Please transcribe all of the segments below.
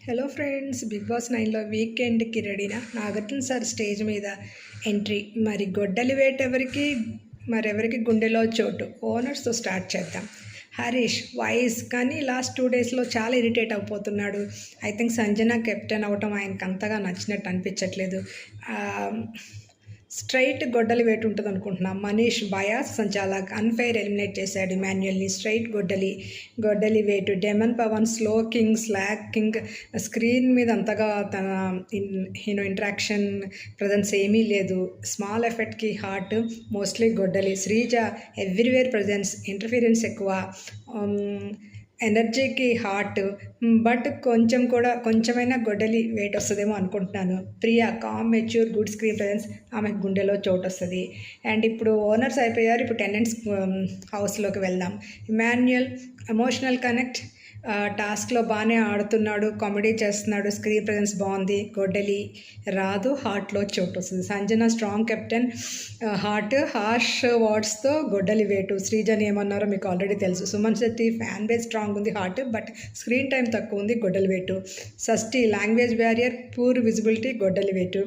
Hello friends, big boss 9లో వీకెండ్కి రెడీనా? Nagarjuna sir stage మీద entry. మరి గొడ్డలి వేటెవరికి, మరెవరికి గుండెలో చోటు? ఓనర్స్తో స్టార్ట్ చేద్దాం. హరీష్ వాయిస్ కానీ లాస్ట్ 2 డేస్లో చాలా ఇరిటేట్ అయిపోతున్నాడు. ఐ థింక్ సంజన కెప్టెన్ అవటం ఆయనకు అంతగా నచ్చినట్టు అనిపించట్లేదు. స్ట్రైట్ గొడ్డలి వేటు ఉంటుంది అనుకుంటున్నాం. మనీష్ బయాస్ సంచాలక్ అన్ఫెయిర్ ఎలిమినేట్ చేశాడు ఇమాన్యుయల్ని. స్ట్రైట్ గొడ్డలి వేటు. Demon Pavan slow king, slack king. Screen మీద అంతగా తన ఇంటరాక్షన్ ప్రజెన్స్ ఏమీ లేదు. స్మాల్ ఎఫెక్ట్కి హార్ట్, మోస్ట్లీ గొడ్డలి. శ్రీజ ఎవ్రీవేర్ ప్రజెన్స్, ఇంటర్ఫీరెన్స్ ఎక్కువ. ఎనర్జీకి హార్ట్, బట్ కొంచెమైనా గొడ్డలి వెయిట్ వస్తుందేమో అనుకుంటున్నాను. Priya calm, mature, good screen presence, ఆమెకు గుండెలో చోటు వస్తుంది. అండ్ ఇప్పుడు ఓనర్స్ అయిపోయారు, ఇప్పుడు టెనెంట్స్ హౌస్లోకి వెళ్దాం. ఇమాన్యుయల్ ఎమోషనల్ కనెక్ట్, టాస్క్లో బాగానే ఆడుతున్నాడు, కామెడీ చేస్తున్నాడు, స్క్రీన్ ప్రజెన్స్ బాగుంది. గొడ్డలి రాదు, హార్ట్లో చోటు వస్తుంది. Sanjana strong captain, heart harsh వర్డ్స్తో గొడ్డలి వేటు. శ్రీజని ఏమన్నారో మీకు ఆల్రెడీ తెలుసు. Suman Shetty fan base strong ఉంది, హార్ట్ బట్ స్క్రీన్ టైం తక్కువ ఉంది, గొడ్డలి వేటు. షష్ఠి లాంగ్వేజ్ బ్యారియర్, పూర్ విజిబిలిటీ, గొడ్డలి వేటు.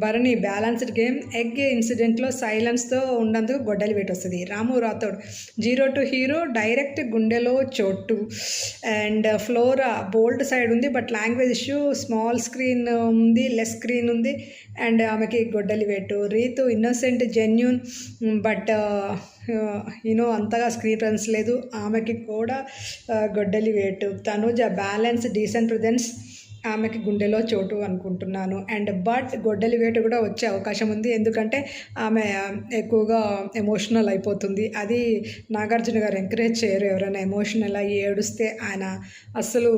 భరణి బ్యాలెన్స్డ్ గేమ్, ఎగ్ ఇన్సిడెంట్లో సైలెన్స్తో ఉన్నందుకు గొడ్డలి వేటు వస్తుంది. రాము రాథోడ్ 0 to హీరో, డైరెక్ట్ గుండెలో చోటు. అండ్ ఫ్లోరా బోల్డ్ సైడ్ ఉంది, but language issue, small screen ఉంది, లెస్ స్క్రీన్ ఉంది, అండ్ ఆమెకి గొడ్డలి వేటు. రీతు ఇన్నోసెంట్, జెన్యూన్, బట్ అంతగా స్క్రీన్ ప్రెజెన్స్ లేదు, ఆమెకి కూడా గొడ్డలి వేటు. తనుజ బ్యాలెన్స్, డీసెంట్ ప్రెజెన్స్, ఆమెకి గుండెలో చోటు అనుకుంటున్నాను. అండ్ బట్ గొడ్డలి వేటు కూడా వచ్చే అవకాశం ఉంది, ఎందుకంటే ఆమె ఎక్కువగా ఎమోషనల్ అయిపోతుంది. అది నాగార్జున గారు ఎంకరేజ్ చేయరు. ఎవరైనా ఎమోషనల్ అయ్యి ఏడుస్తే ఆయన అస్సలు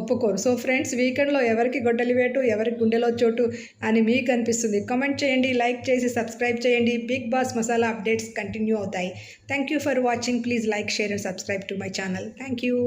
ఒప్పుకోరు. సో ఫ్రెండ్స్, వీకెండ్లో ఎవరికి గొడ్డలి వేటు, ఎవరికి గుండెలో చోటు అని మీకు అనిపిస్తుంది? కామెంట్ చేయండి, లైక్ చేసి సబ్స్క్రైబ్ చేయండి. Bigg Boss masala updates continue అవుతాయి. Thank you for watching. Please like, share and subscribe to my channel. Thank you.